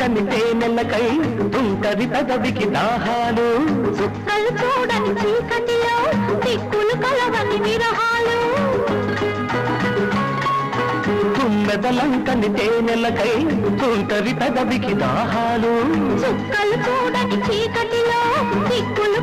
లంకని తేనెలకై తుంటరి పెదవికి దాహాలు చుక్కలు చూడని చీకటిలో దిక్కులు కలవని విరహాలు తుమ్మెదలంకని తేనెలకై తుంటరి పెదవికి దాహాలు చుక్కలు చూడని చీకటిలో దిక్కులు